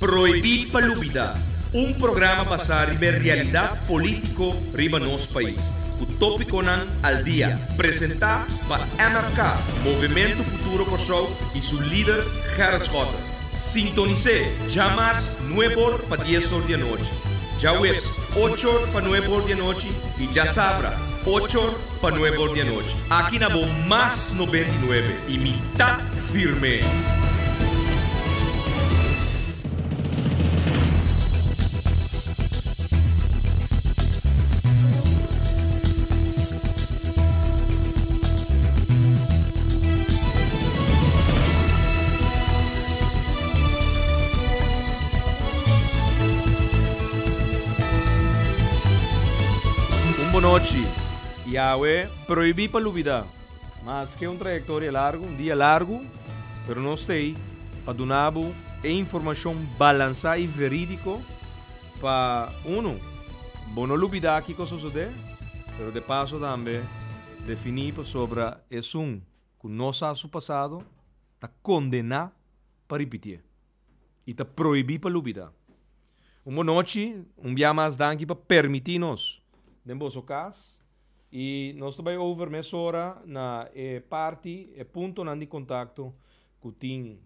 Proibir Palúbida, um programa basado na realidade política riba nosso país. O tópico nan al dia, apresentado por MFK, Movimento Futuro Kosovo e seu líder Gerrit Schotten. Sintonize, jamais 9 para 10 horas da noite. Já webs 8 para 9 horas da noite e já sabra 8 para 9 horas da noite. Aqui na Bom Mais 99 e mitad firme. Noche. Yahweh proibí palubida. Mas que uma trajetória larga, um dia largo, pero não sei, para dar informação balançada e verídica para não lubida que coisa sucede, pero de passo também definir sobre esse que nosso passado está condenado para repetir e está proibir palubida. Uma noite, dia mais danke para permitir-nos den vosso caso e nós também over meia hora na parte ponto de contato que tem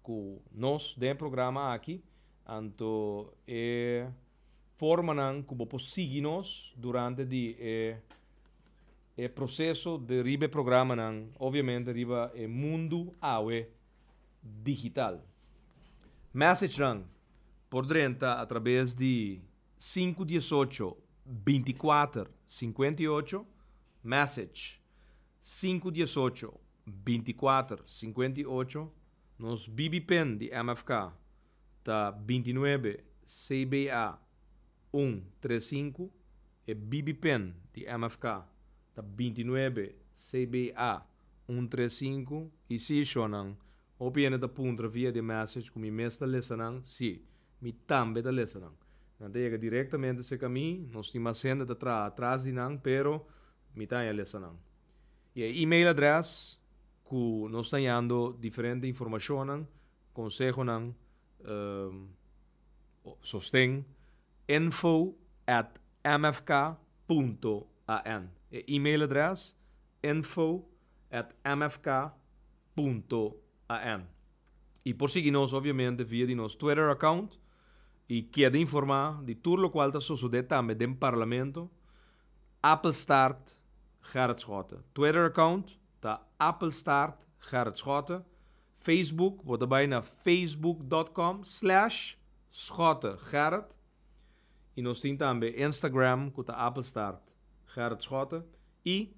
com nós do programa aqui então forma que você seguir nós durante o processo de ribe programa obviamente riba mundo digital message por dentro através de 518 24 58 message 518 24 58 nos BBPen de MFK tá 29 CBA 135 e BBPen de MFK tá 29 CBA 135 e se chonan opina da punta via de message como me está lesanang si me tambe da lesanang não chega diretamente esse caminho, nós temos sendo atrás de não, pero me está a lesson. E e-mail address que nós estamos dando diferente informação, consejo sostém info@mfk.an. E-mail address info@mfk.an. E por seguir-nos, obviamente, via de nosso Twitter account. E quer informar de tudo o qual está sucedendo também dentro do Parlamento, Apple Start Gerrit Schotten. Twitter account está Apple Start Gerrit Schotten. Facebook, wordt erbij naar facebook.com/SchottenGerrit. E nós temos também Instagram, que está Apple Start Gerrit Schotten. E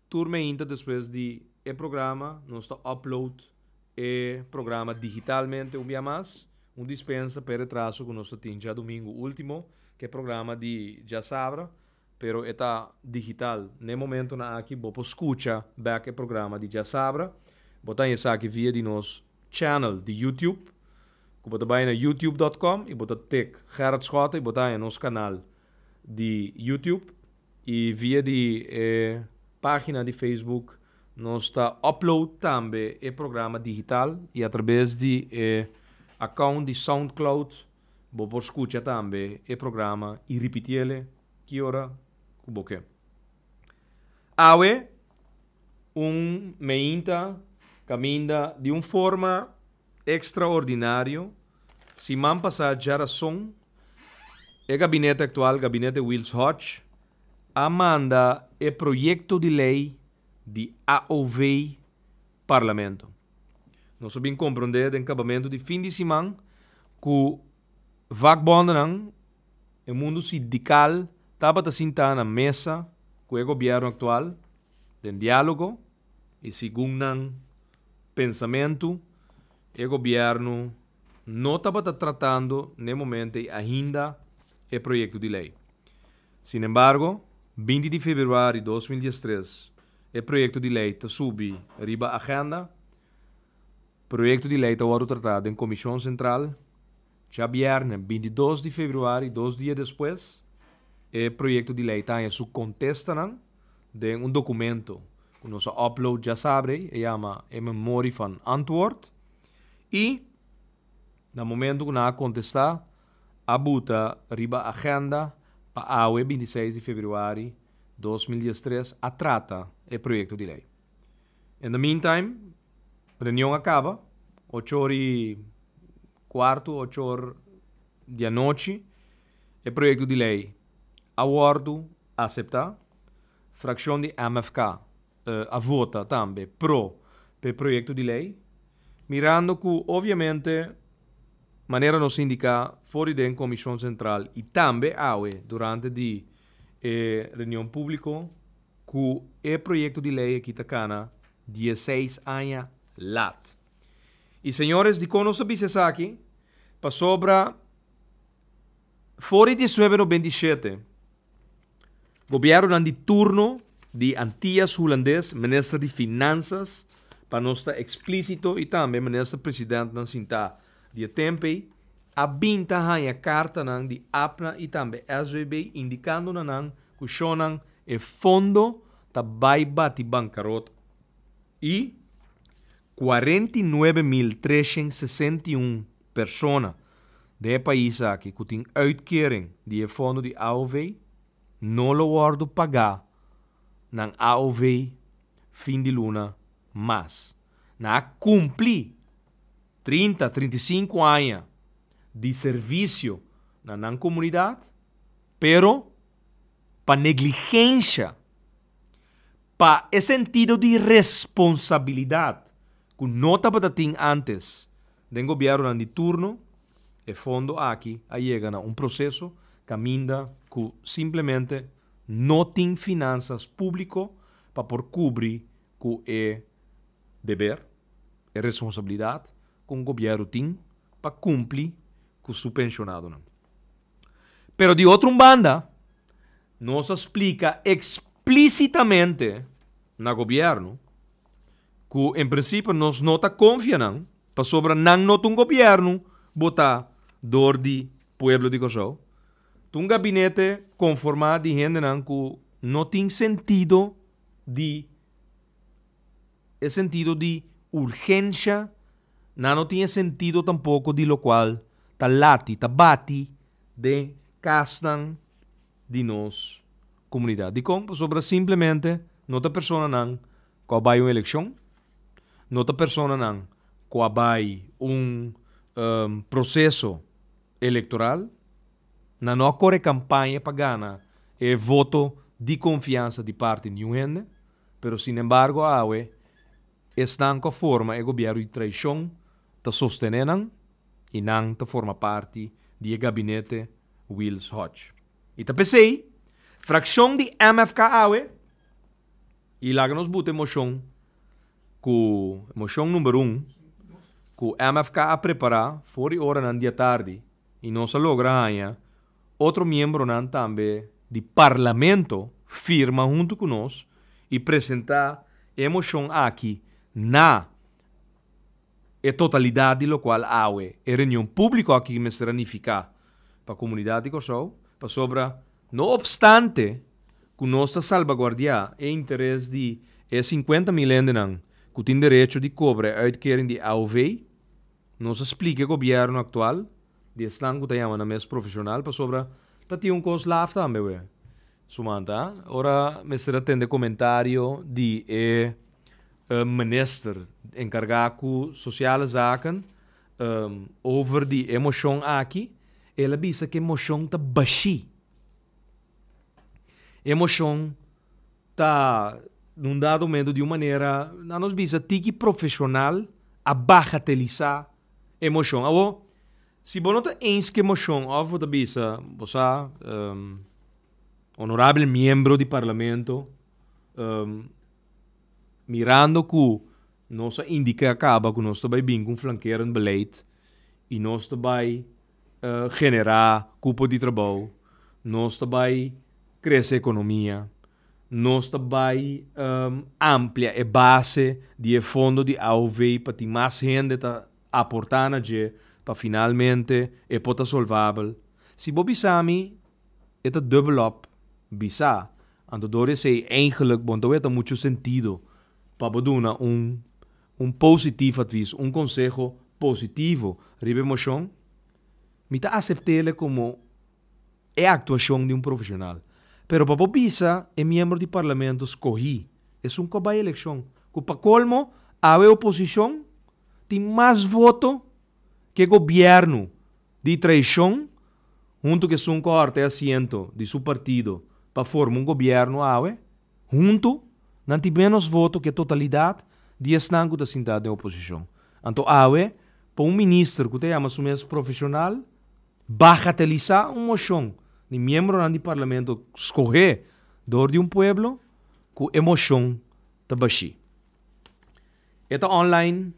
turma ainda depois de programa, nós está upload o programa digitalmente dia mais. Dispensa per retraso que nós temos já domingo último, que é programa de já sabra, pero está digital. No momento na aqui, você escuta back o programa de já sabra, botar isso aqui via de nosso channel de YouTube, que você vai na youtube.com e você tec Gerrit Schotten e botar em nosso canal de YouTube e via de página de Facebook, nós está upload também o programa digital e através de account de SoundCloud, você escuta também o programa e repetir que hora que você quer. Awe, meinta caminha de uma forma extraordinária, se man passar geração, o gabinete atual, gabinete Wills Hodge, amanda o projeto de lei de AOV Parlamento. Nós sabemos compreender o acabamento de fim de semana que o vakbonden, o mundo sindical, estava sentar na mesa com o governo atual, de diálogo, e segundo pensamento, o governo não estava tratando, no momento, ainda o projeto de lei. Sin embargo, 20 de fevereiro de 2013, o projeto de lei está subindo riba a agenda. Projeto de lei está tratado em Comissão Central. Já viernes, 22 de fevereiro, 2 dias depois, o projeto de lei está em sua contestação de documento que nós upload já sabe, chama a memória van antwoord. E No momento que na contestar, a buta riba agenda para a 26 de fevereiro 2013 a trata o projeto de lei. In the meantime, a reunião acaba, 8h15, 8h da noite, o projeto de lei awardo aceitar, fração de MFK a vota também pro o projeto de lei, mirando que, obviamente, maneira nos indicar fora da Comissão Central e também durante a reunião pública que o projeto de lei aqui está 16 anos lat. E senhores, de conosco aqui, para sobra fora de 1997, governo de turno de Antillas Holandês, ministro de Finanças, para nós estar explícito e também ministro presidente não sinta de tempo a binta a carta de APNA e também SVB indicando que o fundo está bati bancarrota e 49.361 pessoas do país aqui que têm uitkering de fundo de AOV não lo worden pagar na AOV fim de luna mas na cumprir 30, 35 anos de serviço na comunidade, pero para negligência, para esse sentido de responsabilidade que não estava tendo antes do governo de turno, e fundo aqui chega a processo caminha que simplesmente não tem finanças públicas para por cobrir que é dever, é responsabilidade que o governo tem para cumprir com o subvencionado. Pero de outra banda, nos explica explicitamente no governo que, em princípio, nós não confiamos para sobre não um governo botar dor de pueblo de Kosovo. Um gabinete conformado de gente que não tem sentido de urgência, não tinha sentido tampouco de lo qual ta lati, ta bati de castan de nós comunidade. De como sobre simplesmente nota pessoa não que vai uma eleição, nota pessoa não que vai processo eleitoral, não ocorre campanha para ganhar e voto de confiança de parte de um gente, pero sin embargo estão com forma o governo de traição te sostenem e não te forma parte do gabinete Wills Hodge. E te pensei, fração de MFK e lá nos bote moção número 1 que o MFK a preparar fora hora na dia tarde e não se logra ganhar outro membro não também de parlamento firma junto com nós e apresentar a moção aqui na totalidade do qual há reunião pública aqui que me seranificar para a comunidade de Kosovo, para sobra, não obstante que nós salvaguardiar o interesse de 50.000 enden que tem direito de cobrar uitkering de AOV, nós explica o governo atual, de slang que está na mesa profissional, para sobra, está tem costo lá também, Sumanta, ora me será tendo comentário de minister encargado sociale zaken over die emoção aqui, ela bisa que emoção tá baixi. Emoção tá num dado momento de uma maneira, não nos bisa tiki profissional a bagatelizar emoção. Abo, se você não tá eens que emoção, ou você bisa, você honorável membro do parlamento, mirando que nós indica acaba que nós vai bem com flanqueiro beleid e nós vai generar cupo de trabalho, nós vai crescer a economia, nós vai ampliar a base de fundo de AOV para ter mais gente tá aportando para finalmente é pota solvável. Se bobisami é develop bisa, andadores sei eigenlijk bom het muito sentido para dar um positivo advies, um consejo positivo ribe motion, me ta aceptele como é a actuação de um profissional. Pero para Pisa, é membro de parlamento escolhi. É um cobai eleição. Que para colmo, a oposição tem mais voto que governo de traição, junto que são corte assento de seu partido para formar um governo, junto, não tem menos voto que a totalidade de estanco da cidade de oposição. Então, para um ministro que tem mais ou menos profissional, bagatelizar uma moção de membro do parlamento escolher dor de um pueblo com emoção de baixi. Está online.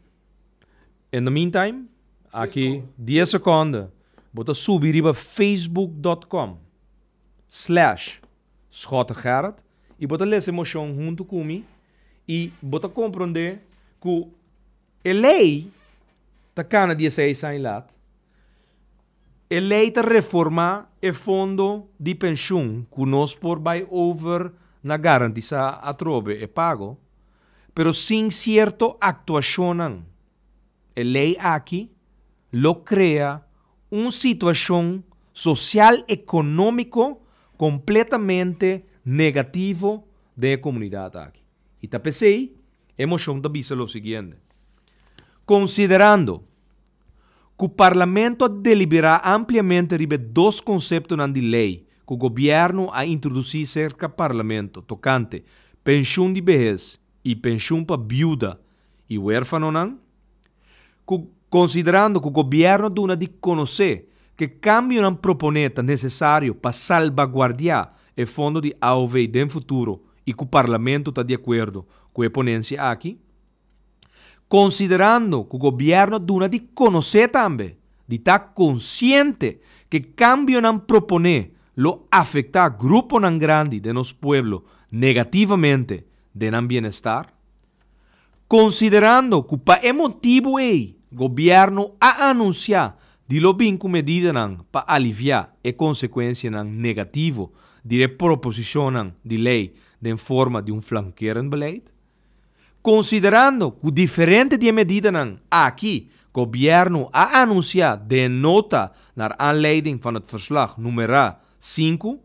In the meantime, aqui 10 segundos, bota subir para facebook.com/Schotte e bota ler essa emoção junto comigo e bota compreender que a lei está cana 16 anos lá. A lei está reformar o fundo de pensão que nós por vai over na garantia a trobe e pago, pero sem certa actuação. A lei aqui lo crea uma situação social econômico completamente negativo da comunidade aqui. E está pensei, a emoção da bisa o seguinte. Considerando que o parlamento deliberará ampliamente sobre dois conceitos de lei que o governo a introduzir cerca do parlamento tocante pensão de vejez e pensão para viúva e huérfano, considerando que o governo duna de conhecer que cambio não proponeta necessário para salvaguardar o fundo de AOV no futuro e que o parlamento está de acordo com a ponência aqui, considerando que o governo duna de conhecer também, de estar consciente que cambio não propone lo afecta grupo não grande de nosso pueblo negativamente de não bem-estar, considerando que para motivo governo a anunciar de lo bem com medida para aliviar a consequência negativo de proposição de lei de forma de flanqueirend beleid, considerando que diferente de medida aqui, governo a anunciar de nota naar aanleiding van het verslag numero 5,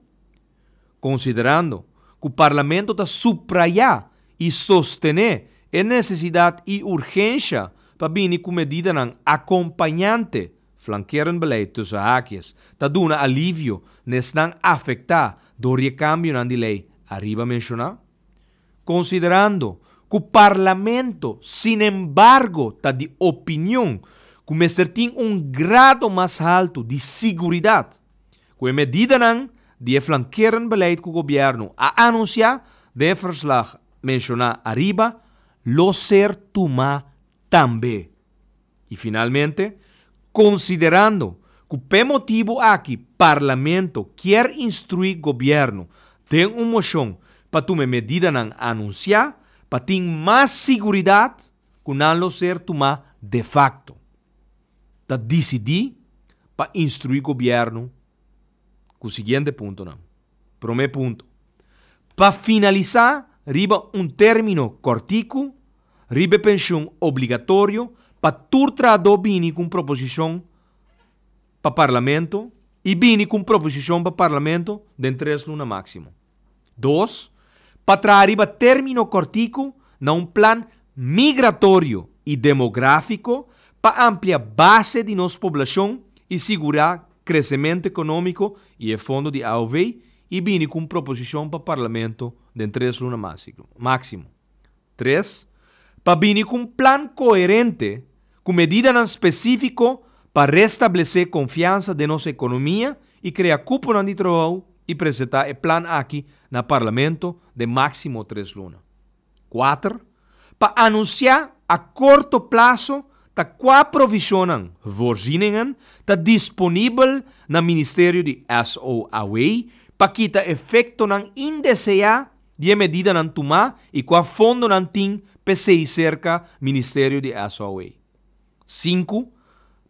considerando que o parlamento está subrayar e sostener a necessidade e urgência para vir com medida acompanhante flanqueirend beleid tussen haakjes, está dando alívio nes não afetar do recambio de lei arriba mencionar, considerando que o parlamento, sin embargo, está de opinião que o tem grado mais alto de segurança, que a medida de flanqueirend beleid que o governo a anunciar de verslag mencionar arriba, lo ser tomar também. E finalmente, considerando que por motivo aqui parlamento quer instruir governo tem uma moção para tomar medida anunciar para ter mais segurança que não lo ser tomar de facto. Está decidir para instruir governo com o seguinte ponto. Primeiro ponto. Para finalizar, riba término cortico, riba pensão obrigatório para turtrador bini com proposição para parlamento e bini com proposição para parlamento de 3 lunas máximo. 2. Para trazer término cortico na plan migratório e demográfico para ampliar base de nossa população e segurar crescimento econômico e o fundo de AOV e bini com proposição para parlamento de 3 lunas máximo. 3. Para bini com plan coerente com medida específica para restabelecer confiança de nossa economia e criar cupo de trabalho e apresentar o plano aqui no Parlamento de máximo 3 lunas. 4. Para anunciar a curto prazo que qua provisão voorzieningen está disponível no Ministério de SOAW para quitar efeito indesejado de medida não tomar e qua fundo não tem PCI cerca Ministério de SOAW. 5.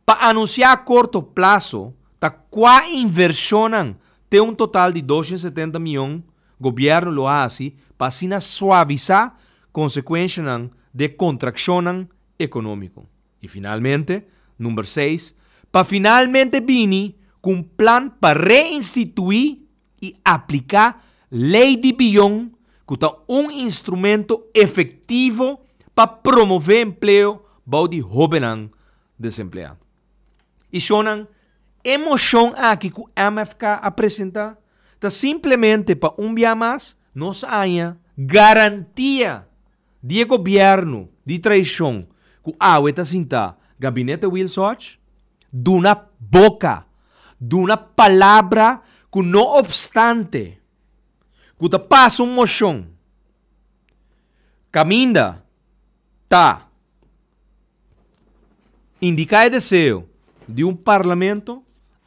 Para anunciar a curto prazo que qua inversão tem total de 270 milhões, o governo lo hace para assim suavizar consequências de contracção econômica. E finalmente, número 6, para finalmente vir com um plano para reinstituir e aplicar lei de bilhão, que é um instrumento efetivo para promover emprego para os jovens desempregados. E sonan emoção aqui que o MFK apresenta, está simplesmente para dia mais, nós há garantia de governo de traição que a está sinta gabinete Wills Hodge, de uma boca, de uma palavra que não obstante, que te passa moção, caminha, tá, indicar desejo de um parlamento,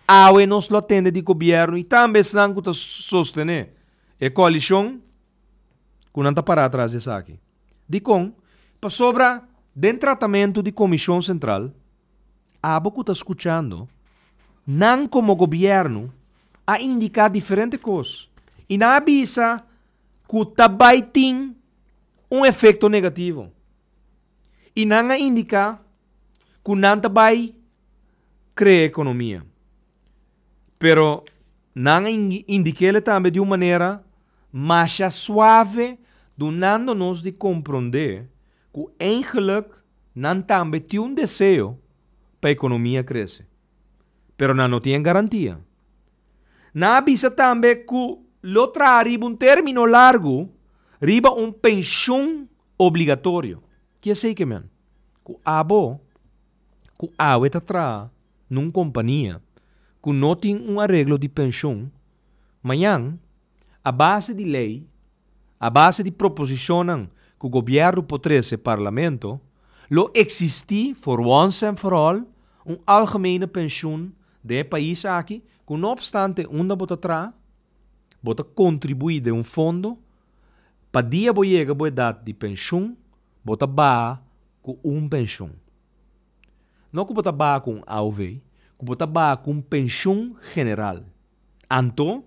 awe nos lo atende de governo e também estão que sostener a coalição que não está para atrás dessa aqui. De com, para sobra do tratamento de comissão central, abo que está escutando, não como governo, a indicar diferentes coisas. E não avisa que também tem um efeito negativo. E não indica que não também cria economia. Pero não indica também de uma maneira mais suave, donando-nos de compreender que eigenlijk não também tem um desejo para a economia crescer. Pero não tem garantia. Não avisa também que lo arriba um término largo, riba um pensão obrigatório. Que é sei que men? Que abo, que awe está atrás numa companhia que não tem um arreglo de pensão, amanhã, a base de lei, a base de proposição que o governo poderia ser parlamento, lo existir for once and for all, algemene pensão de país aqui, que não obstante, bota atrás, bota contribuir de fundo, para dia boiega boa idade de pensão, bota ba com pensão. Não que bota ba com AOV, que bota ba com pensão general. Anto,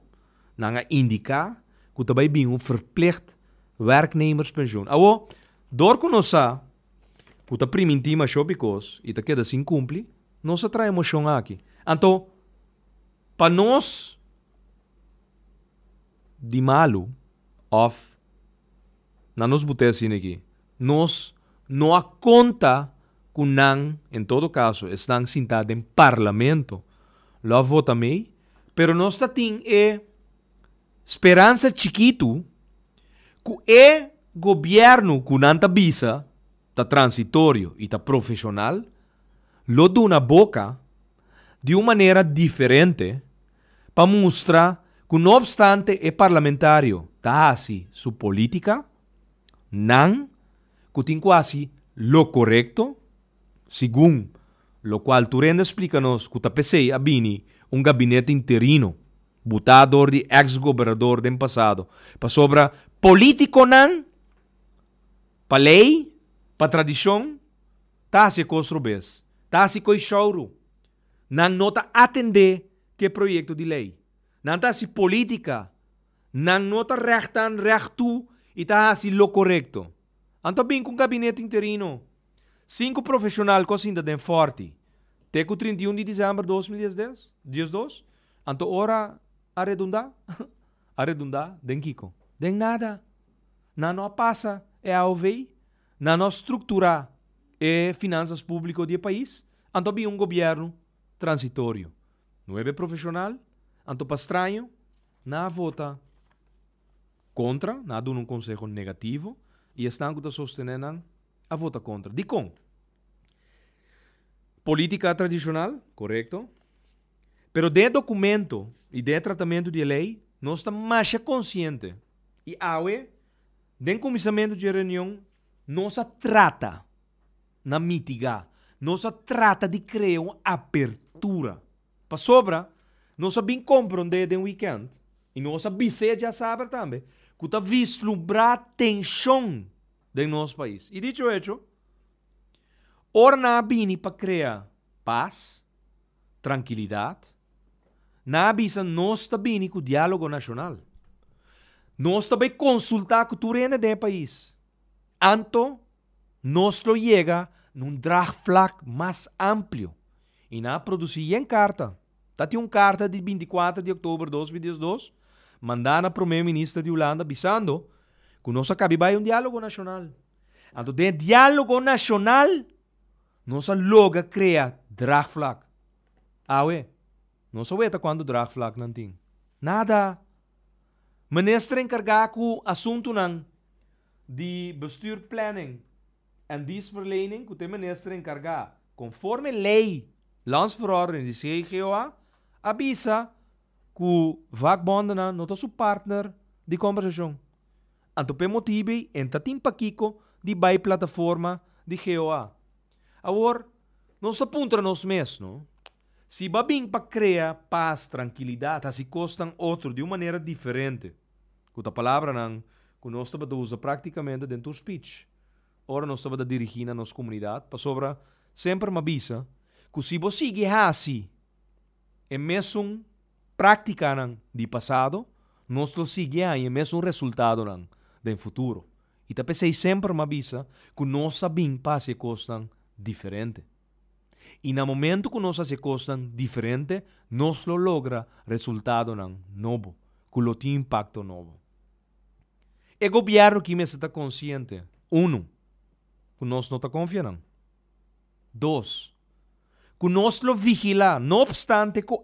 não indica que também bem verplicht werknemerspensioen. Awo, door que nós que tá primitiva shopicos e tá queda sem cumprir, nós traz emoção aqui. Então, para nós de malo of na nos botar assim aqui, nós não a conta que não, em todo caso, estão sentados em parlamento, lá vota mei, pero nós tá tem esperança chiquito que governo que não tá bisa, tá transitório e tá profissional, lo dá na boca de uma maneira diferente para mostrar que, não obstante, é parlamentário, tá assim, sua política, não, que tem quase lo correto, segundo lo qual Turenda explica-nos que tá pensei a bini gabinete interino, botador de ex-governador do passado, para sobra político não, para lei, para tradição, tá se construbes, tá se coi choro, não nota atender que projeto de lei, não tá se política, não nota reto e tá se lo correto. Anto bem com gabinete interino, 5 profissionais que ainda den forte, teco 31 de dezembro de 2010, dias 2, anto ora arredondar, den Kiko, den nada, não passa é a OVI, não estrutura é finanças públicas do país, anto bem governo transitório, não é profissional, anto para estranho, não vota contra, não dá conselho negativo, e estão que sostenendo a vota contra. De com? Política tradicional, correto? Pero de documento e de tratamento de lei, nós estamos mais conscientes. E awe, de começamento de reunião, nós trata na mitigar, nós trata de criar uma abertura. Para sobra, nós bem compreender de weekend, e nós sabemos já sabe também, que está vislumbrar tensão do nosso país. E dicho hecho, ora bini para criar paz, tranquilidade, na avisa nós também com o diálogo nacional. Nós também consultar com o turene do país. Anto, nós lo chega num draagvlak mais amplo. E na produzir em carta. Dat é carta de 24 de outubro de 2022, mandada para o primeiro-ministro de Holanda, avisando que nós acabamos um diálogo nacional. Então, de diálogo nacional, nós logo criar draagvlak. Não sabemos quando draagvlak não tem. Nada. Minister encarregado com assunto de bestuur planning en dienstverlening, que o minister encarregado, conforme lei, landsverordening de CGOA, avisa que o vakbonden não é seu partner de conversação. Então, por motivo, entra timpa kiko de bai plataforma de GOA. Agora, nós apuntamos nós mesmos, não? Se babim para criar paz, tranquilidade, assim costam outro de uma maneira diferente. Com a palavra não, que nós estamos usando praticamente dentro do speech. Ora nós estamos dirigindo a nossa comunidade, para sobra sempre me avisa que se você sigue assim, é mesmo prática de passado, nós lo sigue aí, é mesmo resultado do futuro. E também sempre me avisa que nós sabemos que costam diferente. E no momento que nós fazemos coisas diferentes, nós lo logra resultado novo, que lo tem impacto novo. O governo que me está consciente, que nós não está confiando. 2, que nós lo vigila, não obstante que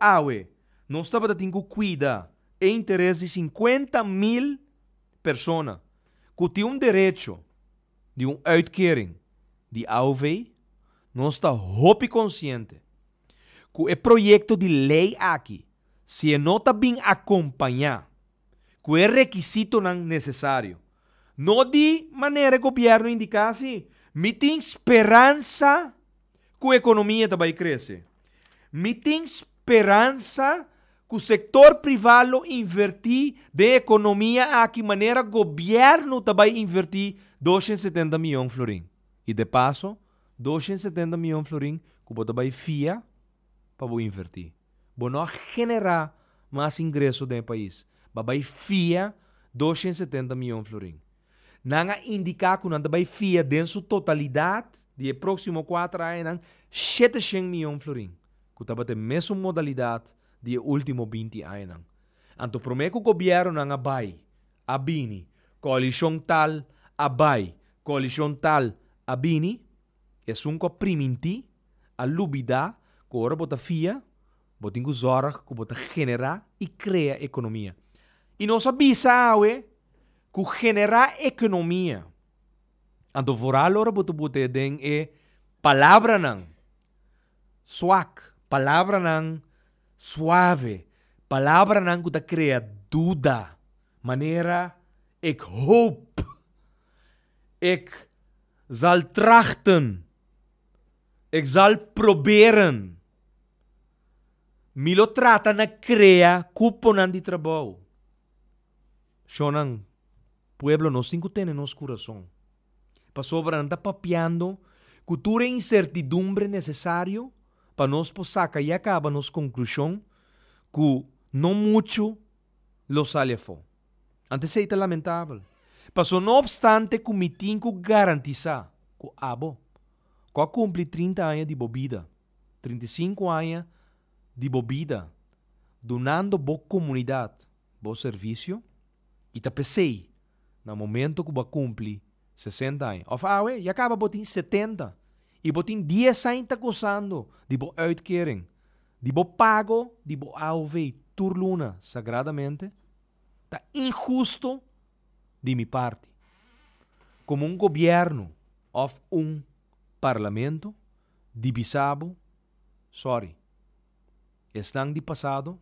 nós estamos tendo que cuidar o interesse de 50.000 pessoas que têm direito de uitkering de AOV. Nós estamos muito conscientes que o projeto de lei aqui, se não está bem acompanhado, que é requisito necessário, não de maneira que o governo indica assim, me tem esperança que a economia vai crescer. Me tem esperança que o setor privado invertir de economia aqui, maneira que o governo vai invertir 270 milhões de florins. E de passo, 270 milhões de florins que você vai FIA para invertir. Você não generar mais ingresso do país. Vai FIA 270 milhões de florins. Não indicar que não vai FIA dentro da sua totalidade de próximo 4 anos 700 milhões de florins. Que vai ter a mesma modalidade de último 20 anos. Então, promete que o governo não vai a bini, coalição tal a vai, coalição tal a bini, é um que priminti a lubida que ora bota fia, bota zorg que bota generar e criar economia. E nós sabemos que generar economia, então vooral ora bota den é palavra não swak, palavra não suave, palavra não que cria dúvida, maneira ik hoop, ik zal trachten, ik zal proberen. Milo trata na crea cuponan de trabalho. Shonang, pueblo nos cinco tem nos coração. Pa sobra anda papiando, cultura incertidumbre necessário para nós sacar e acaba nos conclusão que não muito lo sale fo. Antes é lamentável. Passou não obstante que me tinha que garantizar que que cumpre 30 anos de bebida, 35 anos de bebida, donando boa comunidade, bom serviço, e te pensei, no momento que vai cumprir 60 anos, e acaba botin 70, e botin 10 anos tá gozando de boa uitkering, de boa pago, de boa AOV, turluna, sagradamente, tá injusto de minha parte. Como governo ou parlamento divisado, sorry, estão de passado,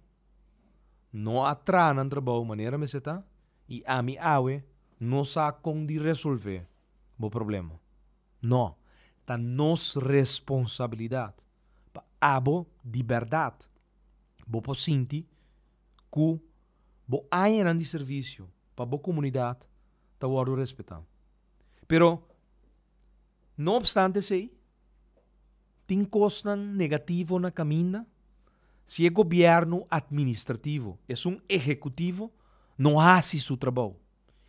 não atraem trabalho maneira me está e a mi não sacam de resolver o problema. Não, tá nos responsabilidade para abo de verdade. Bo sinti que bo ainda de serviço para a comunidade tá o respeitar. Pero não obstante isso, tem coisas negativas na caminho. Se é governo administrativo, é executivo, não faz seu trabalho.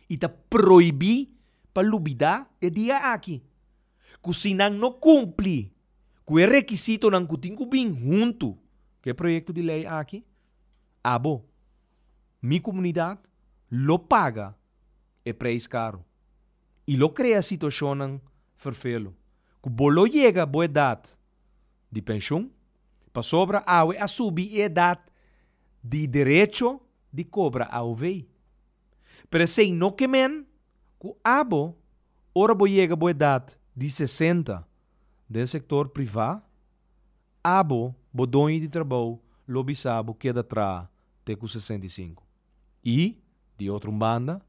E está proibido para lubidar de dia aqui. Se não cumpre com o requisito não que tem que vir junto, que é projeto de lei aqui, abo, minha comunidade, lo paga é preço caro. E lo cria situação vervelo. Que bolo chega a boa idade de pensão, para sobra a subir a idade de direito de cobra ao vei. Pero se não que men, que abo, ora bo chega a boa idade de 60 do setor privado, abo, bo dono de trabalho, lo bisabo queda atrás até com 65. E, de outra banda,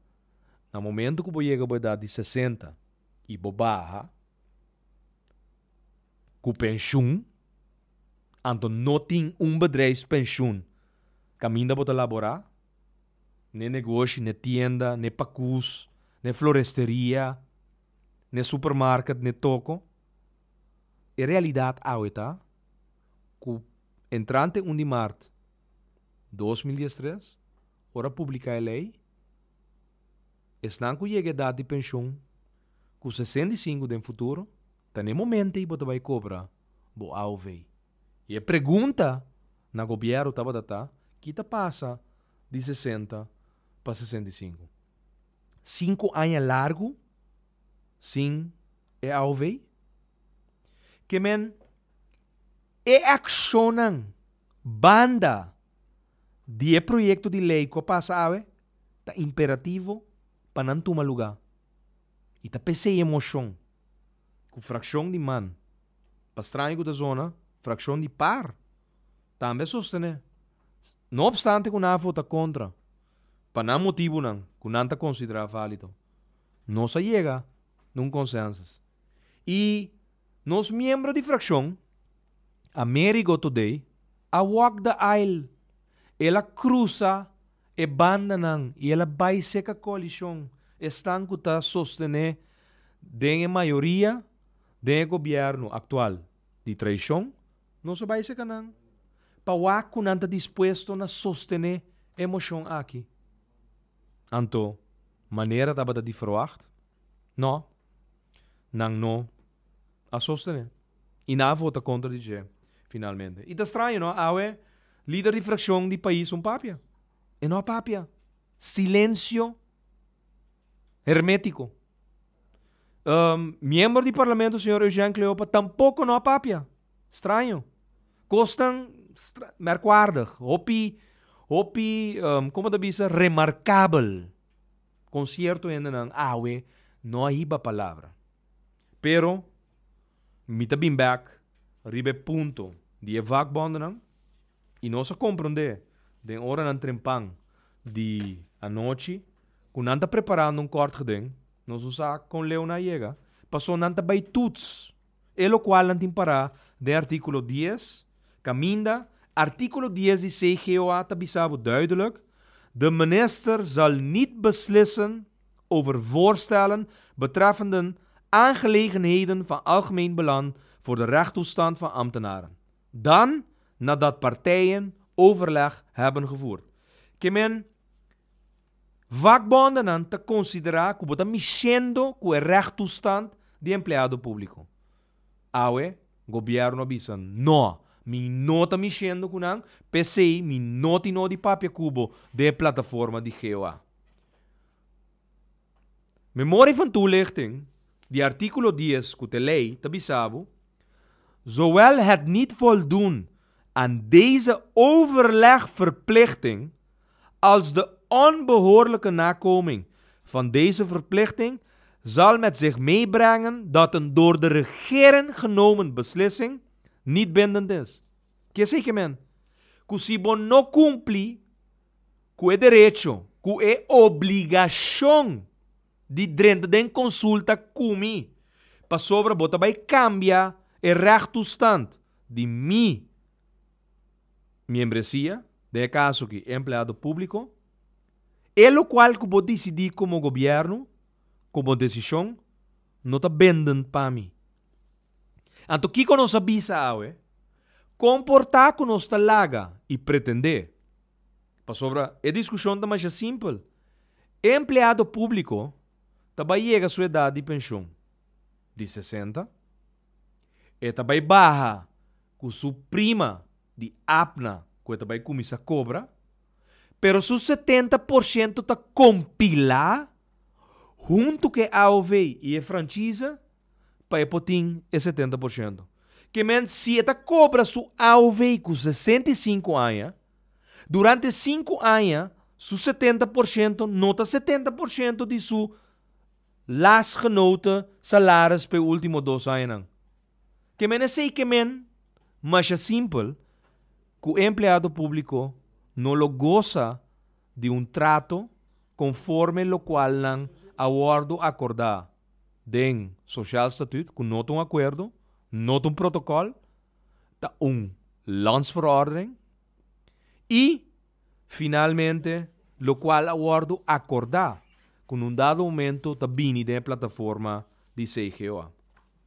no momento que bo chega a boa idade de 60 e bo barra, com pensão, então não tem bedrijf pensioen. Caminda bota laborar, nem negócio, nem tienda, nem pacus, nem floresteria, nem supermarket, nem toco. Em realidade, tá? Que entrante 1 de março 2013, ora publica a lei, estão que chega a idade de pensão, com 65 no futuro, tá no momento e bota vai cobrar, bo AOV. E a pergunta na governo estava data, que passa de 60 para 65. 5 anos largo, sim, é AOV. Que men, é accionam banda de projeto de lei que passa a tá imperativo para não tomar lugar. E tá pensei emoção, com fração de man, para estranho da zona, fração de par, também sostener. Não obstante que não vota contra, para não motivo não, que não está considerado válido, não se chega num consenso. E nos membros de fração, Amerigo Today, a walk the aisle, ela cruza e banda não, e ela vai seca a coalição, estão que está sostener de maioria do governo atual de traição, não se vai seca não. Para que não está disposto a sostener a emoção aqui. Então, maneira de diferente? Não. Não a sostener. E não vota contra o DJ, finalmente. E é estranho, não? Awe, líder de fração do país, papia. E não papia. Silêncio hermético. Membro do parlamento, senhor Eugênio Cleopa, tampouco não papia. Estranho. Costam merkwaardig. Hopi, como da bisa, remarcável. Concierto ainda não. Awe, não há iba palavra. Pero, mita bem back, ribe ponto de vakbonden não, e nós compreender, de hora não trempang de a noite, quando não está preparando corte de, nós usamos com leu na chega, passou não está bem tuts, e lo qual não tem parar de artículo 10, caminda, artículo 10 de CGOA está bisabo duidelijk, de minister zal niet beslissen over voorstellen betreffende aangelegenheden van algemeen belang voor de rechttoestand van ambtenaren. Dan, nadat partijen overleg hebben gevoerd. Que men vakbonden aan te considerar como está mexendo com o rechttoestand de empleado público. Awe, governo avisan, no, mi não está mexendo com não, PCI, mi não tem no de papel cubo de plataforma de GOA. Memória van toelichting, die artikel 10 que de lei te bisabo, zowel het niet voldoen aan deze overlegverplichting als de onbehoorlijke nakoming van deze verplichting zal met zich meebrengen dat een door de regering genomen beslissing niet bindend is. Que sei que men? Que se bon no cumpre com o direito, com a obrigação de dentro de consulta comigo, para sobre bota vai cambiar o rechttoestand de minha membresia, de caso que empleado público, e lo qual que vou decidir como governo, como decisão, não está bindend para mim. Então, o que nós sabemos comportar com nós talaga e pretender. Para sobre a discussão está mais simples. Empleado público também chega a sua idade de pensão de 60 E também barra com sua prima de apna, que também começa a cobra, pero su 70% está compila junto que a AOV e a franquisa para poting é 70%. Que men se eta cobra su AOV com 65 anos, durante 5 anos, su 70% nota 70% de su lasgenoten salaris per último 2 anos. Que men sei que men, mas é simples, que o empregado público não lo goza de trato conforme lo qual não acordo acordar. Den social statut, que não tem acordo, não tem protocolo, tá landsverordening e, finalmente, lo qual acordo acordar com dado momento tá bini da plataforma de CGOA.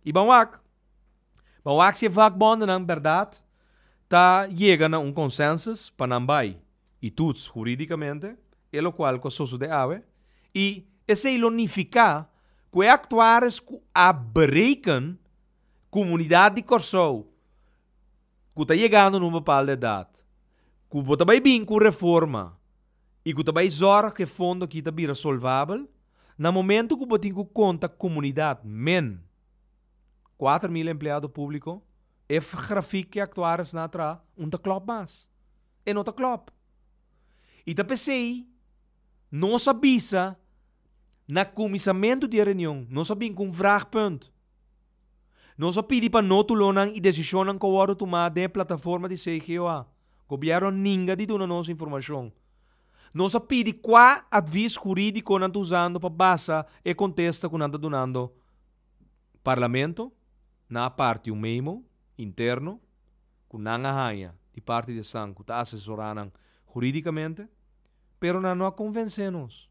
E Bawak se vakbonden na verdade, tá chegando a consensus para nambai e tudo juridicamente, e lo qual que sosso de ave, e esse unificar que actuares que abreken comunidade de Corsou, que está chegando numa bepaalde idade, que você vai vir com reforma e que vai zorgar que fundo que está bem resolvável, no momento que você tem conta comunidade, 4.000 empregados públicos, é grafico que actuares na atrás, klop mais. E não klop. E da PCI, não sabia na comissamento de reunião, não sabia com vraagpunt. Não sabia para não tulonan e decisão que o tomar da plataforma de CGOA. Governo ninguém de dona nossa informação. Não sabia qual aviso jurídico não está usando para base e contesta que não está donando parlamento, na parte memo interno, que não há de parte de Sanco, que está assessorando juridicamente, pero não há convencemos.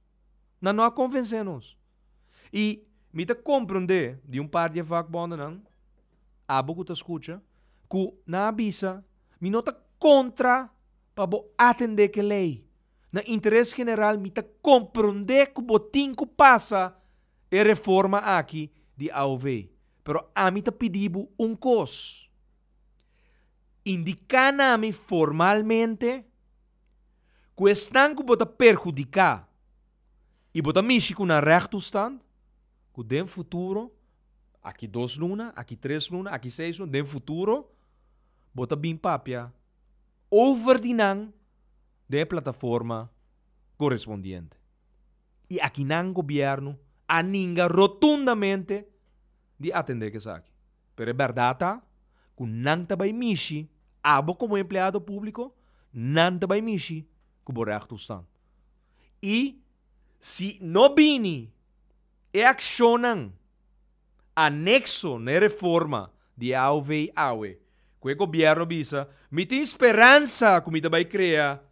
Não há convencemos. E me te compreender de par de vakbonden não, abo que te escuta, que na avisa, me nota contra para atender que lei. Na interesse general, me te compreender que o tempo passa e reforma aqui de AOV. Pero a mim te pediu coisa. Indicar-me formalmente que estão que você perjudicar e você mexer com a rectostand, que no futuro, aqui 2 lunas, aqui 3 lunas, aqui 6 lunas, no futuro, você bem papia overdinan da plataforma correspondiente. E aqui não governo a ninguém rotundamente de atender que sabe. Pero é verdade que não vai mexer, abo como empregado público, não vai mexer com o resto stand. E se não bini e accionam anexo na reforma de AOV AOE, que o governo bisa, me tem esperança que me vai criar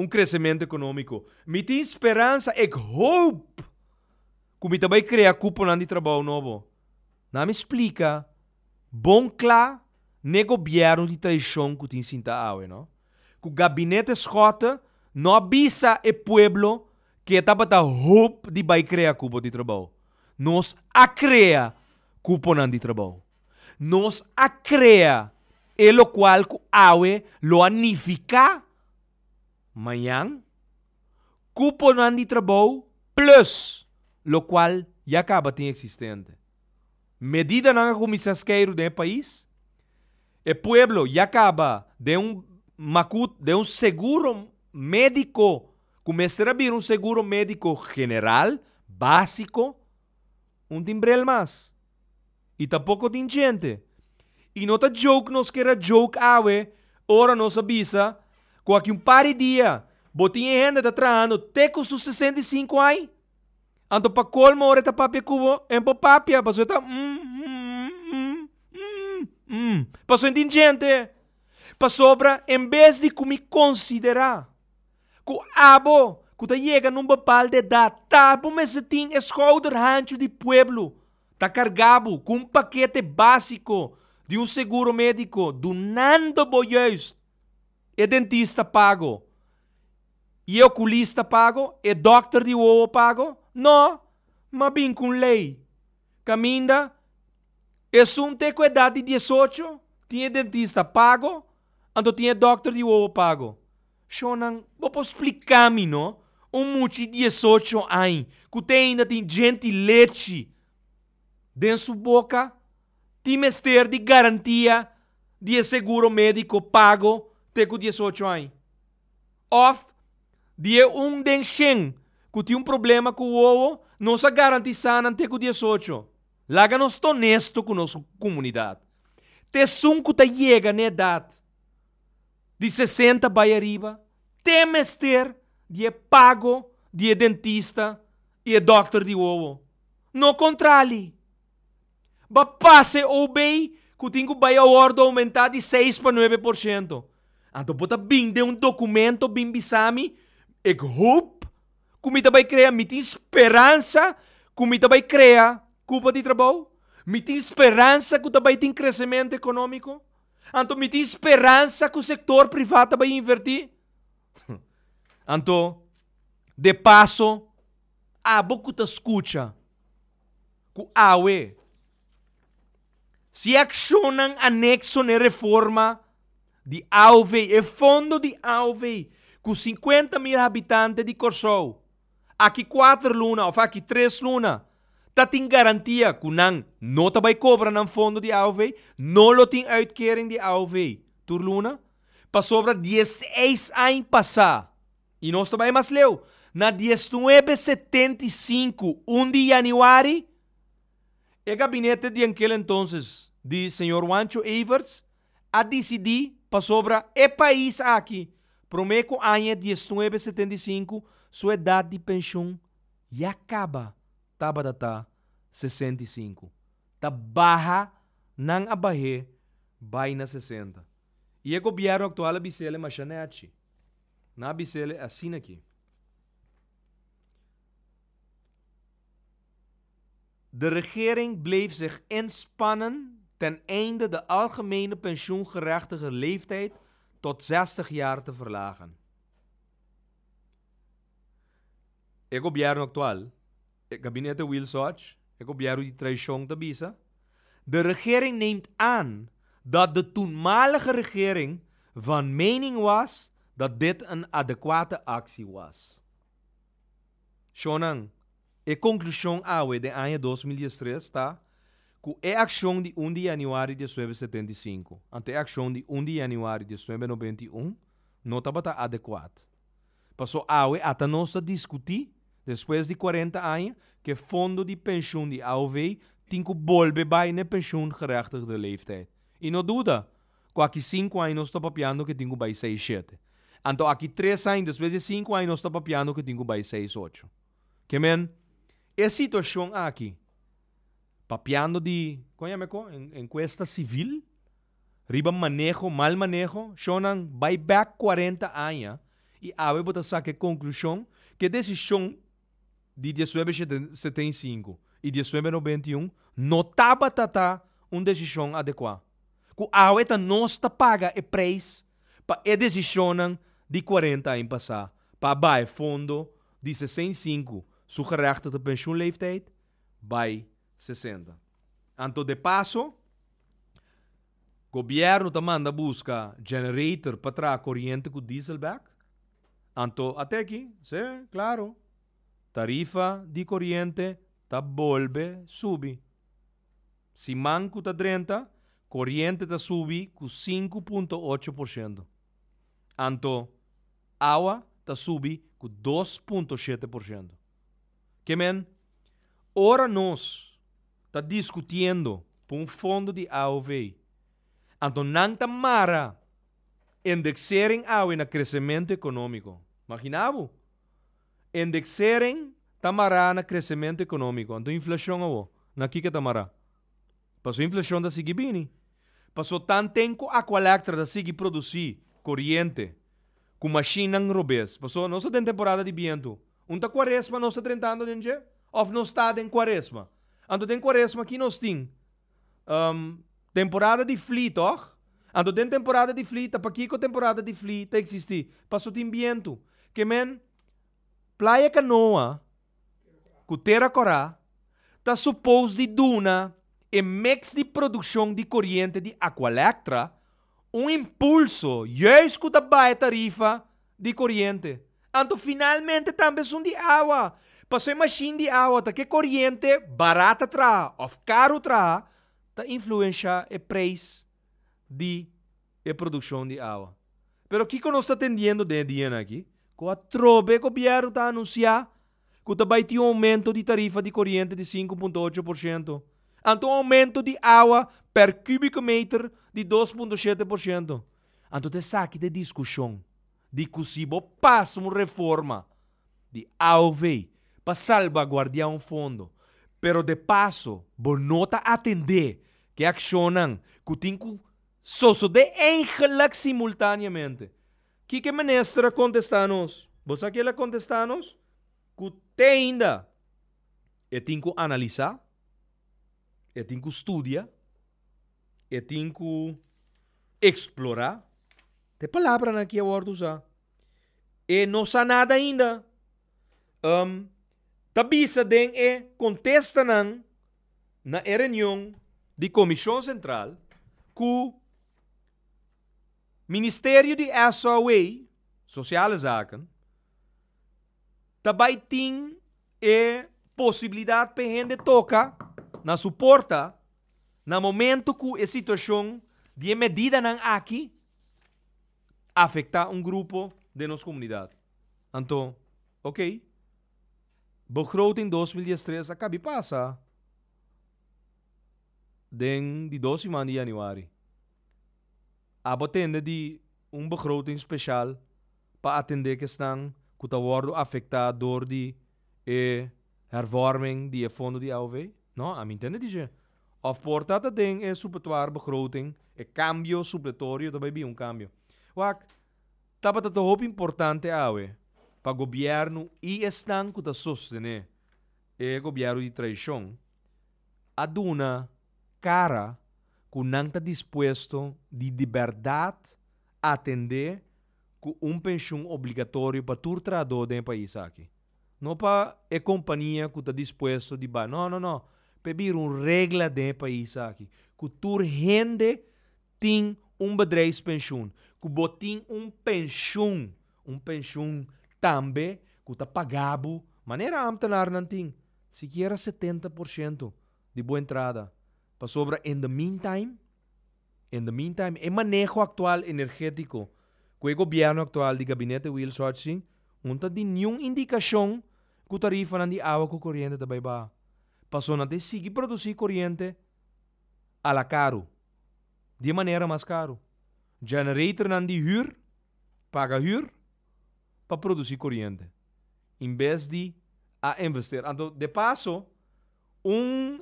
crescimento econômico. Me tem esperança e hope que me vai criar cupom de trabalho novo. Não me explica, bom claro, ne governo de traição que tem sinta AOE, não? Que o gabinete escota não avisa o pueblo que estava da hope de vai criar cupom de trabalho. Nós a cria cupom de trabalho. Nós a cria e lo qual que AOE lo anifica manhã cupom de trabalho plus lo qual já acaba tem existente. Medida na comissasqueiro do país, o pueblo já acaba de seguro médico, começar a vir seguro médico general, básico, timbrel mais. E tampouco tem gente. E não tá joke, nós quer joke awe, ora nós avisa, com aqui par de dia, botinha gente tá traindo, até com seus 65 anos. Anto pa colmo ora ta papia cubo, pa papia, paso ta paso indigente. Pa sobra, em vez de me considerar, que abo, que ta chega num bepal de idade, tá, por me se tem escolder rancho de pueblo, tá cargado com paquete básico de seguro médico, do nando boiês, e dentista pago, e oculista pago, e doctor de uovo pago. Não, mas bem com lei. Caminda, te com idade de 18, tinha dentista pago, então tinha doctor de ovo pago. Shonan, vou explicar-me, não? Mucho de 18 anos, que ainda tem gente leite dentro sua boca, tem mestre de garantia de seguro médico pago até com 18 anos. Of, de den shen, que tem problema com o ovo, não se garantiza até com 18. Laga nós honesto com nossa comunidade. Te sunco ta chega na idade de 60 para arriba, te mestre de pago de dentista e doctor de ovo. No contrário. Ba passe ou bem que tenho vai a ordem aumentar de 6 para 9%. Então, bota bem de documento, bem bisami, ik hoop, que vai criar, me tem esperança, que vai criar culpa de trabalho, me tem esperança que vai ter crescimento econômico, então me tem esperança que o setor privado vai investir. Então, de passo, boca te escuta, que awe, se accionam anexo na reforma de AUV, e fundo de AUV, com 50 mil habitantes de Corsou, aqui 4 lunas, ou aqui 3 lunas, tem garantia que não vai cobrar no fundo de AUV, não lo tem uitkering de AUV, tur luna, para sobra 16 anos passar. E nós também mais leu. Na 1975, 1 de janeiro, o gabinete de aquele entonces, de senhor Juancho Everts, a decidir para sobra o país aqui. Prometo ano 1975, sua idade de pensão já acaba. Tabata 65. Ta baja nang abahe, vai na 60. E o governo atual a bisele machaneachi. Na bisele assim aqui. De regering bleef zich inspannen ten einde de algemene pensioengerechtige leeftijd tot 60 jaar te verlagen. O governo atual, het kabinet Wilson Hodge, het governo die traição te bisa, de regering neemt aan dat de toenmalige regering van mening was dat dit een adequate actie was. Shonang, a conclusão awe de ano 2013 está que a ação de 1 de janeiro de 1975 ante a ação de 1 de janeiro de 1991 não estava adequada. Passou awe até nós discutir depois de 40 anos que o fundo de pensão de AOV tem que volver bij na pensioengerechtigde leeftijd. E não dúvida, que aqui 5 anos nós estamos papiando que tem que bij 6, 7. Então aqui 3 anos, depois de 5 anos nós estamos papiando que tem que bij 6, 8. Que men, a situação aqui, papiando de, encuesta civil, riba manejo, mal manejo, shonan buyback 40 anos, e awe bota saque conclusão que decisão de 1975 e 1991 não estava uma decisão adequada. Que awe não está paga o preço para a decisão de 40 anos passar, para baixo fundo de 65 sugerechtigde pensioenleeftijd bij 60. Então, de passo, o governo também manda buscar generator para trazer corrente com dieselback. Então, até aqui, sim, claro, tarifa de corrente está volve subir. Se manco está 30, corrente está subir com 5,8%. Então, água está subir com 2,7%. Que men, ora nós está discutindo por fundo de AOV. Então, não está mara indexering AOV na crescimento econômico. Imaginavo? Indexering tamara na crescimento econômico. Então, inflação avo. Na kika tamara. Passou inflação da sige bini. Passou tan tempo a colectra da sige produzir corrente com machine ng robes. Passou, não tem temporada de viento. Unta quaresma não está tentando dinhe? Of não está em quaresma. Então tem quaresma aqui nós tem temporada de fleet, toch? Então tem temporada de fleet, para aqui com temporada de fleet existe. Passou tem viento. Que men Playa Canoa, com Terra Corá, tá supposto de duna e mix de produção de corrente de Aqualectra impulso juist com a baixa tarifa de corrente. Então, finalmente, também são de água. Passou a machine de água, tá que corrente barata tra, ou caro tra, tá influencia o preço de produção de água. Pero o que nós está atendendo de dia aqui? Com a trobe o governo está anunciando que vai ter aumento de tarifa de corrente de 5,8%. Então, aumento de água per cubic meter de 2,7%. Então, te saque de discussão de que se passa uma reforma de AOV para salvaguardar um fundo. Pero de passo, bonota atender que accionam que tem que suceder eigenlijk simultaneamente. Que ministra contesta-nos? Você quer contestar-nos? Que tem ainda tem que analisar, tem que estudar, tem que explorar. Tem palavra aqui a word usar. E não sabe nada ainda. Tabisa den contesta na reunião de Comissão Central que o Ministério de SOA, Sociale Zaken, também tem possibilidade para gente tocar na suporta no momento que a situação de medida não aqui afeta grupo de nossa comunidade. Então, ok. Begroting 2013 acaba de passar. De 12 de januari. Abotende de begroting especial para atender que estão que worden afectado door die hervorming die fundo de AOV. No, a mim entende dizer. Of portata ding supletoire begroting, cambio supletório também cambio. Wak, tapa dat hoop importante awe para governo e estão que sostener governo de traição aduna cara que não está disposto de verdade atender com pensão obrigatório para todo trabalhador do país aqui. Não para a companhia que está disposto de não. Pedir uma regra do país aqui. Que todo gente tem bedrijfspensioen. Que botem pensão também que está pagado. Maneira ambtenaar não tem. Sequer 70% de boa entrada. Para sobra, in the meantime, o manejo atual energético que o governo atual do gabinete Wills Hodgson não tem nenhuma indicação que a tarifa de água com corrente também vai. Passou a seguir produzir corrente a la caro. De maneira mais caro. Generator não de huur, paga huur, para produzir corrente. Em vez de investir. Então, de passo,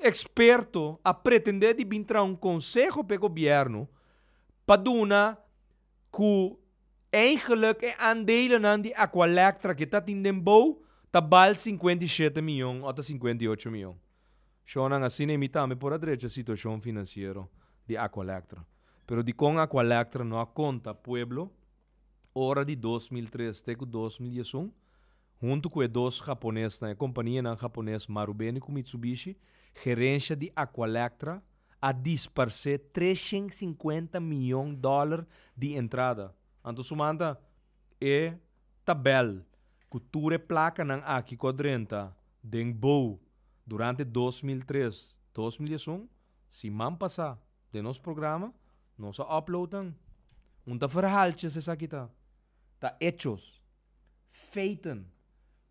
experto a pretender de vir conselho para o governo para dar que eigenlijk aandelen de Aqualectra que está in den bouw, tabal 57 milhões ou 58 milhões. Shonan assim nem também por a direita situação financeira de Aqualectra. Pero de com Aqualectra não conta pueblo hora de 2003 até 2011, junto com dois japoneses, a companhia japonesa Marubeni com Mitsubishi, gerência de Aqualectra a dispersar 350 milhões de dólares de entrada. Então, sumanda tabel cultura placa não aqui quadrenta den bow durante 2003, 2011, se man passar de nosso programa, nós uploadan. Tá verhaltjes essa aqui tá hechos, feiten,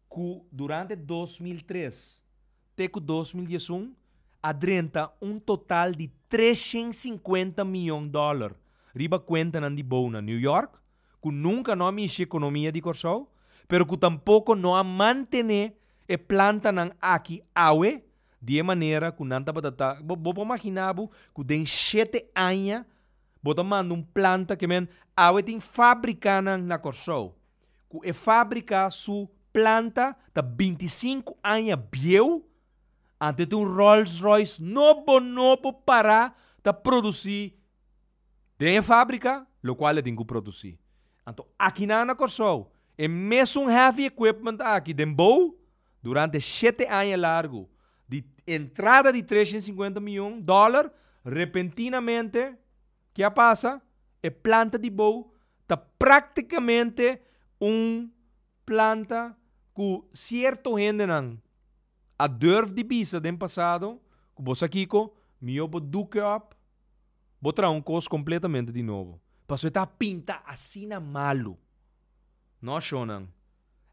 que durante 2003 até 2011 adrenta total de 350 milhões de dólares. Riba conta de boa na New York, que nunca não mexe a economia de Corsol, pero que tampouco não a manter a planta aqui awe, de maneira que não está para vou imaginar que tem 7 anos, vou mandar planta que awe tem fábrica na Corsol, que fábrica sua planta da 25 anos biel, antes de Rolls Royce novo para produzir tem fábrica, o qual tem que produzir. Então, aqui na Corsol, é mesmo heavy equipment aqui, dembow, durante 7 anos largo, de entrada de $350 milhões, repentinamente, que passa? A planta de boa está praticamente planta que certo gente não a durf de bisa den passado, que você aqui me obo duque up, botar coisa completamente de novo. Passou está pinta assim na malo. Não chonan.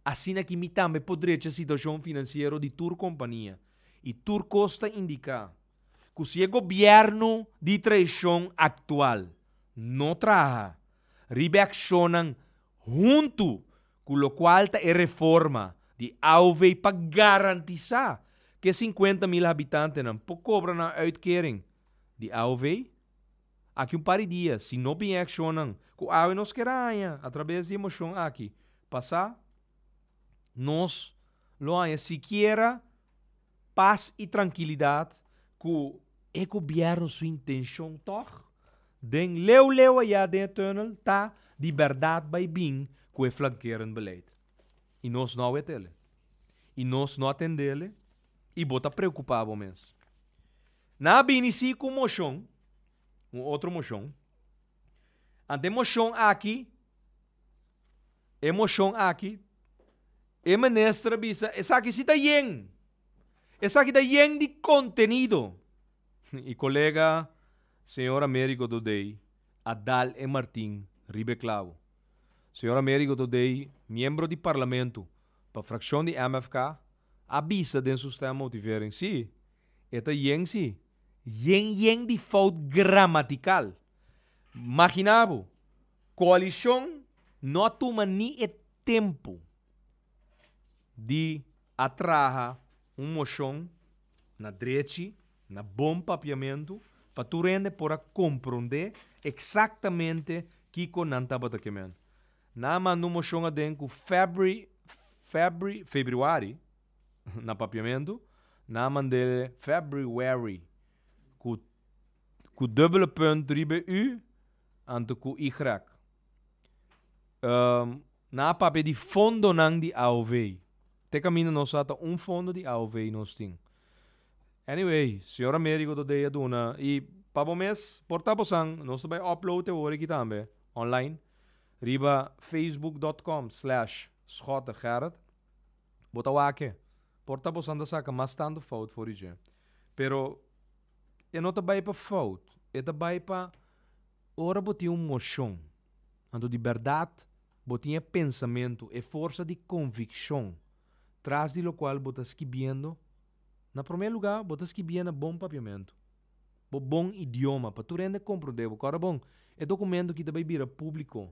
Assim que me também poderia ter situação financeira de tua companhia. E tua costa indica que se o governo de traição atual não traga, reaccionam junto com o qual é reforma de AUV para garantizar que 50 mil habitantes não cobram a uitkering de AUV. Aqui par de dias, se não bem accionam, que a AUV nos queranha, através de emoção aqui, passar, nós não há sequer paz e tranquilidade que o governo sua intenção toch, den leu aí dentro túnel, tá de verdade vai bem com o flanqueiro beleid. E nós não é ele. E nós não atendele e bota preocupado mesmo. Na binici com moção, outro moção. Ante moção aqui, emoção aqui, e menestra bisa, essa aqui se da yen. Essa aqui da yen de contenido. E colega, senhor Américo do Day, Adal e Martin Ribeclavo. Senhor Américo do Day, membro de parlamento, para a fração de MFK, avisa de sistema motivering. Sim, esta yen sim. Yen de fout gramatical. Imaginavo, coalição não toma nem o tempo de atrair moção na direita, na bom papiamento, para tu rende para compreender exatamente que com nanta batakamento. Na manu moção aden com February na papiamento, na mandele February com dubbele punt ribe U ante com Y. Na papel de fundo nang de AOV. Te caminho nós ata fundo de AOV nós ting. Anyway, senhor Américo do dia duna e para mês portabo sang nós vai upload te hora aqui também online riba facebook.com/schotegerrit bota wake portabo sang da saca mas tanto fout for ije. Pero eu não te vai para fout, eu te vai para ora boti moção. Ando de verdade, boti pensamento e força de convicção. Tras de lo qual botas escrevendo, na primeiro lugar, botas escrevendo bom papiamento. Bom idioma, para tu rende compreender. Agora, bom, é documento que também vira público.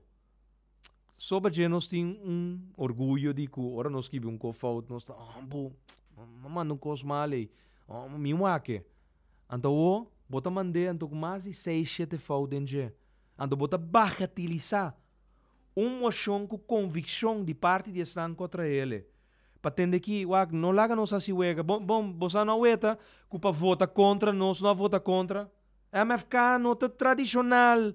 Sobre que nós temos orgulho de que, ora nós escrevemos fout, nós estamos, manda coisa mal aí, me wake. Então, bota mandar, então, mais de 6, 7 fout em dia. Então, bota bagatelizar moção com convicção de parte de estar contra ele. Para entender que, não laga nós assim, você não vota, que para vota contra, nós não vota contra. MFK não é tradicional.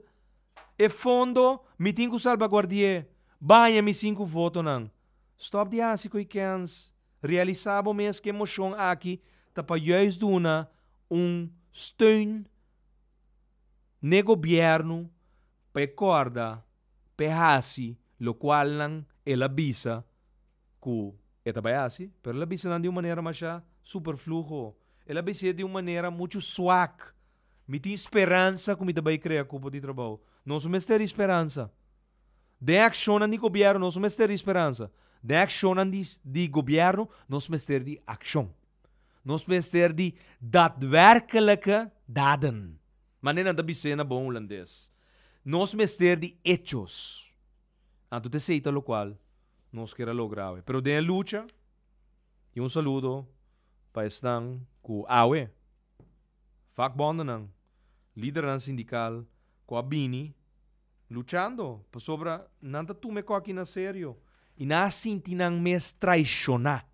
E fundo, me tem que salvaguardar. Banha me 5 votos não. Stop de assim que cans. Realizava mesmo que emoção aqui, tá para juist duna steun no governo para corda, para hasi, lo qual não ela bisa que esta vai assim, pero ela bisa de uma maneira mais superfluo. Ela bisa de uma maneira muito suave. Me tem esperança que me vai criar culpa de trabalho. Nós vamos ter esperança. De ação de governo, nós vamos ter esperança. De ação de governo, nós vamos ter de ação. Nós vamos ter de daadwerkelijke daden. Maneira da bisa na bom holandês. Nós vamos ter de hechos. Anto te seita lo qual nós queremos lograr. Pero de luta, e saludo para estar com a AUE, vakbonden, liderança sindical, com a BINI, lutando sobre nada tu me aqui na sério. E na sintinang mes traicionar.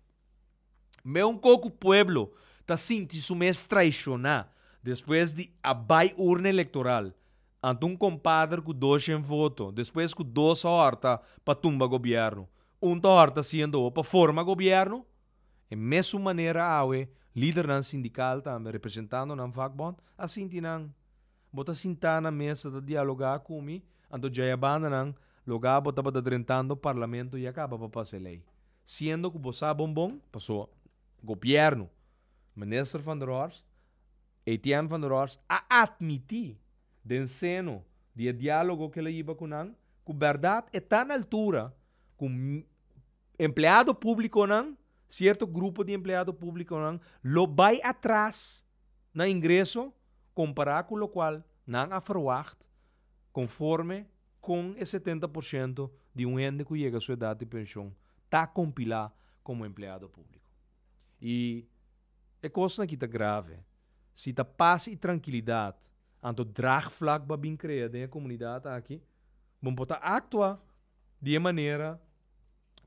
Me coco pueblo ta sinti su mes traicionar depois de abai urna eleitoral. Ante compadre com 200 votos, depois com 2 horas para tumba governo. Horta sendo para forma governo, En mesma maneira, awe, líder nan sindical também, representando nan vakbond, assim tinang, bota sinta na mesa de dialogar comigo, ando já banda nan, lugar bota bota drentando parlamento e acaba para passar lei. Sendo que você bombom, passou governo, minister van der Horst, Etienne van der Horst, a admitir den seno de diálogo que ele iba com nan, que verdade é tão na altura, com empleado público nan, certo grupo de empleado público não lo vai atrás na ingresso comparado com o qual não verwacht conforme com o 70% de um gente que chega à sua idade de pensão está compilado como empleado público. E é coisa que está grave. Se está paz e tranquilidade anto draagvlak para bem criar na comunidade aqui, vamos poder actuar de maneira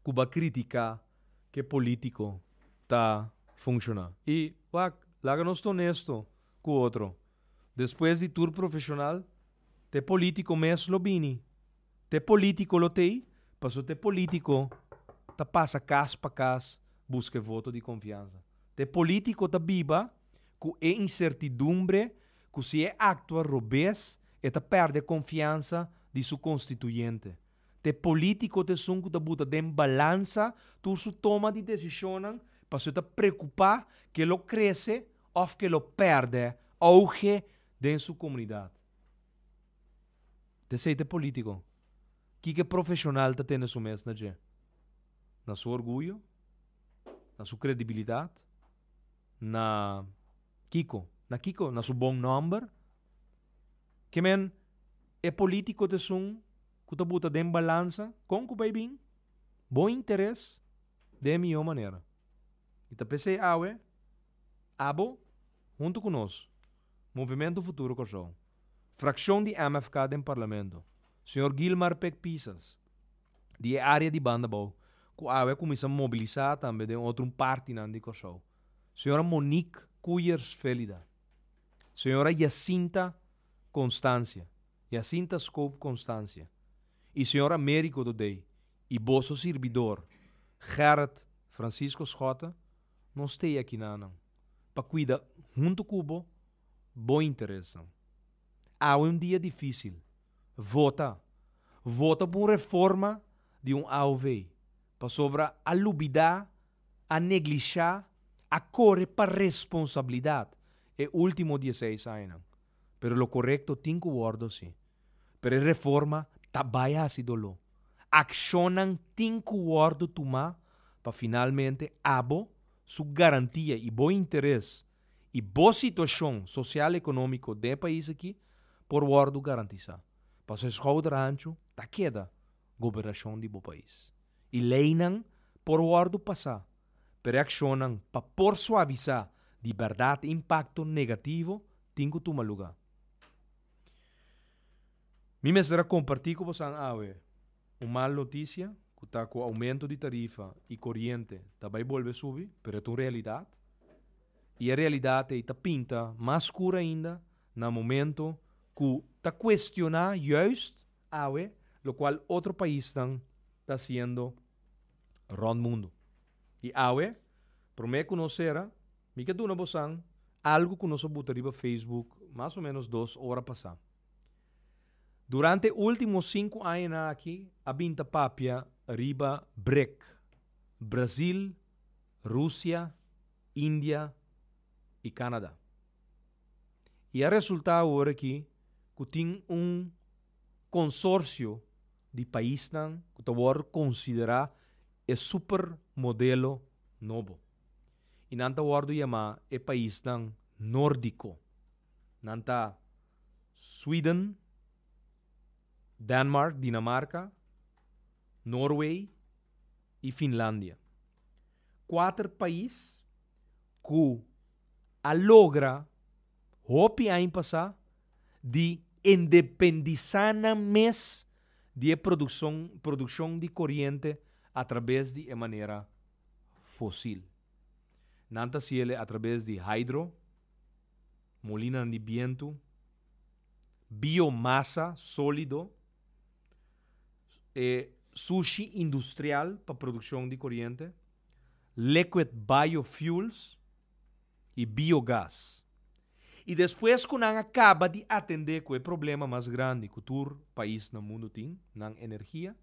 que vai criticar que político está funcionando. E, láganos honesto com o outro. Depois de tour profissional, te político mesmo lo bini. Te político lo tei, passou te político ta passa casa para casa, busca voto de confiança. Te político ta biba, com é incertidumbre, que se é actua robês, e ta perde confiança de seu constituinte. Te político te sunco te buta den balança, tu su toma de decisão, para se te preocupar que lo cresce ou que lo perde, auge dentro sua comunidade. Te sei te político. Que profissional te tem na sua mesa, na seu orgulho, na sua credibilidade, na seu bom número, que men é político te sunco, que tu buta den balança, com que vai bem, bom interesse, de melhor maneira. E tu pensei, abo, junto conosco, Movimento Futuro Corção, fração de MFK do Parlamento, Sr. Gilmar Peck Pisas, de área de Bandabou, que começa a mobilizar também de outro parte de Corção. Sra. Monique Cuyers Felida, Sra. Jacinta Constância, Jacinta Scope Constância, e Sr. Américo Dodei, e vosso servidor, Gerard Francisco Schota, não esteja aqui não. Para cuidar junto com o bom interesse. Há dia difícil. Vota. Vota por reforma de AOV. Para sobra a lubidar, a neglijar, a correr para responsabilidade. É o último 16 anos. Pero lo correcto tem que guardar sim. Pero reforma tabaya assim dolo. Accionam tem que guardar tomar para finalmente abo sua garantia e bom interesse e boa situação social e econômica do país aqui por guardo garantizar. Para se escolher rancho, tá queda governação de bom país. E leinam por guardo passar, pero accionam para por suavizar de verdade impacto negativo tem que tomar lugar. Me será compartir com vocês uma má notícia que está com aumento de tarifa e corrente também volve a subir, pero é uma realidade. E a realidade está pinta mais escura ainda no momento que está questionar juist o qual outro país está fazendo rond mundo. E para me conhecer, me quedo na bosan algo que nós botamos no Facebook mais ou menos 2 horas passadas. Durante os últimos 5 anos aqui, a binta papia riba BRIC, Brasil, Rússia, Índia e Canadá. E a resultado agora aqui que tem consórcio de países que está considerar o super modelo novo. E não está chamar o país nórdico. Não está Sweden, Dinamarca, Norway e Finlândia. 4 países que logra hopi ano passado de independizar mes de produção de corrente através de maneira fóssil. Nanta se ele através de hidro, molina de viento, biomassa sólido, sushi industrial para produção de corrente, liquid biofuels e biogás. E depois que nós acaba de atender com o problema mais grande que o país no mundo tem, na energia,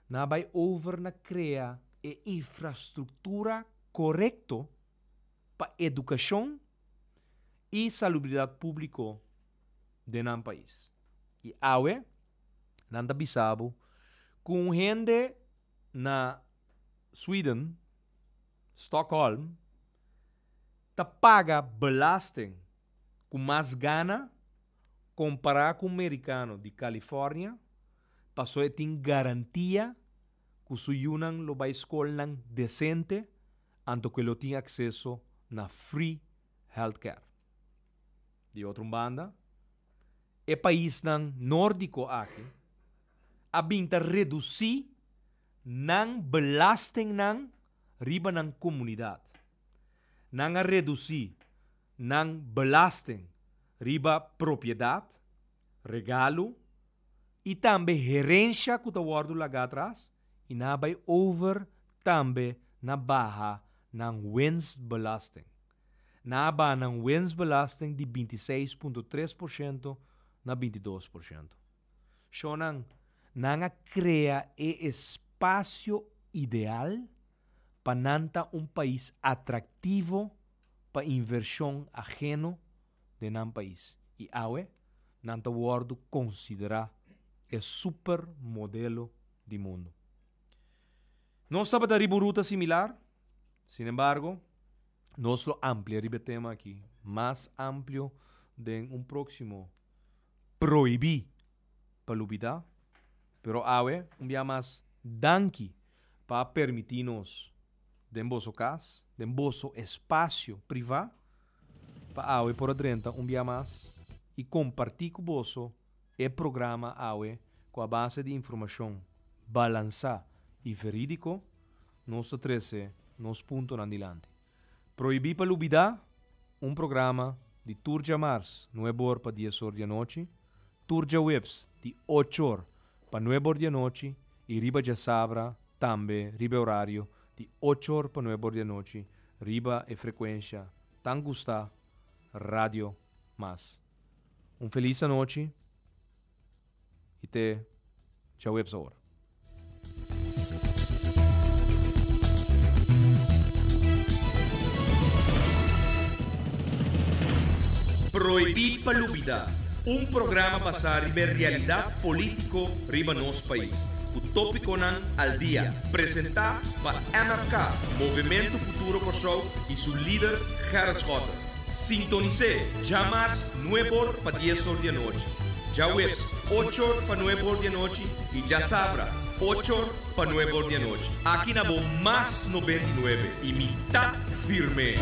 nós vai over na criar a infraestrutura correta para educação e salubridade pública de nosso país. E agora, nós sabemos com gente na Sweden, Stockholm, ta paga belasting com mais gana comparar com o americano de Califórnia, passou a ter garantia que o Yunan lo vai escola decente, anto que lo tem acesso na free healthcare. De outra banda, o país nórdico aqui, a binta reduzir nang belasting nang riba ng comunidade. Nang a reduzir nang belasting riba propriedade, regalo, e também gerência que está guardado lá atrás, e na vai over também na barra ng winstbelasting. Na ba ng winstbelasting de 26,3% na 22%. So nang crea espaço ideal para nanta país atrativo para inversão ajeno de nan país. E awe, nanta guardo considerar o super modelo de mundo. Não estava da ruta similar, sin embargo, nós lo ampliaremos o tema aqui, mais amplio de próximo proibir palubidad, pero awe, dia mais danki para permitir-nos de vosso casa, de vosso espaço privado, para awe por adrenta dia mais e compartilhar com vosso o programa awe com a base de informação balançada e verídico, nós trece nos pontos adiante. Proibir palubidad, programa de Turja Mars, 9 horas para 10 horas da noite, Turja Webs, de 8 horas para 9 horas da noite, e Riba de Sabra, também, Riba horário, de 8 horas para 9 horas da noite, Riba e frequência, tan gusta, Rádio Mas. Feliz noite e te tchau Webs agora. Proibir palubidad, programa basado en realidad político riba nos país. O tópico nan al día, presentado por MFK, Movimento Futuro Kosovo y su líder Gerard Schotter. Sintonice, ya más 9 horas para 10 horas de noche. Ya webs, 8 horas para 9 horas de noche y ya sabrá, 8 horas para 9 horas de noche. Aquí na Más 99 y mitad firme.